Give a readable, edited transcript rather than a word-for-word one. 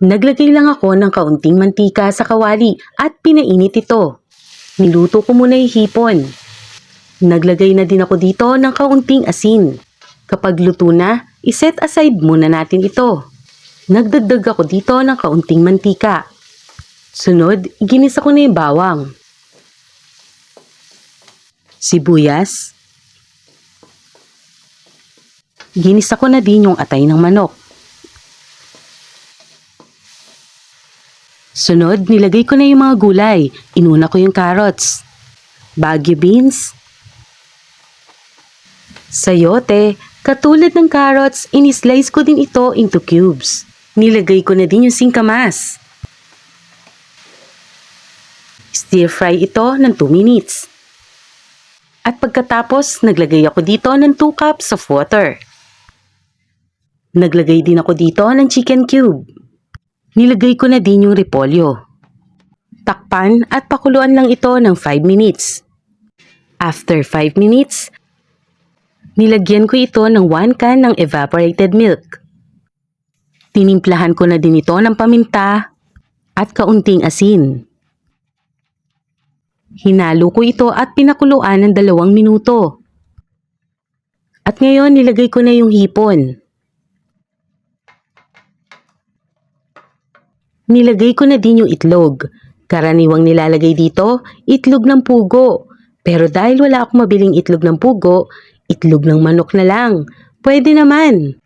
Naglagay lang ako ng kaunting mantika sa kawali at pinainit ito. Niluto ko muna yung hipon. Naglagay na din ako dito ng kaunting asin. Kapag luto na, iset aside muna natin ito. Nagdagdag ako dito ng kaunting mantika. Sunod, ginisa ko na yung bawang, sibuyas. Ginisa ko na din yung atay ng manok. Sunod, nilagay ko na yung mga gulay. Inuna ko yung carrots, baguio beans, sayote. Katulad ng carrots, inislice ko din ito into cubes. Nilagay ko na din yung singkamas. Stir fry ito ng 2 minutes. At pagkatapos, naglagay ako dito ng 2 cups of water. Naglagay din ako dito ng chicken cube. Nilagay ko na din yung repolyo. Takpan at pakuluan lang ito ng 5 minutes. After 5 minutes, nilagyan ko ito ng 1 can ng evaporated milk. Tinimplahan ko na din ito ng paminta at kaunting asin. Hinalo ko ito at pinakuluan ng 2 minuto. At ngayon nilagay ko na yung hipon. Nilagay ko na din yung itlog. Karaniwang nilalagay dito, itlog ng pugo. Pero dahil wala akong mabiling itlog ng pugo, itlog ng manok na lang. Pwede naman.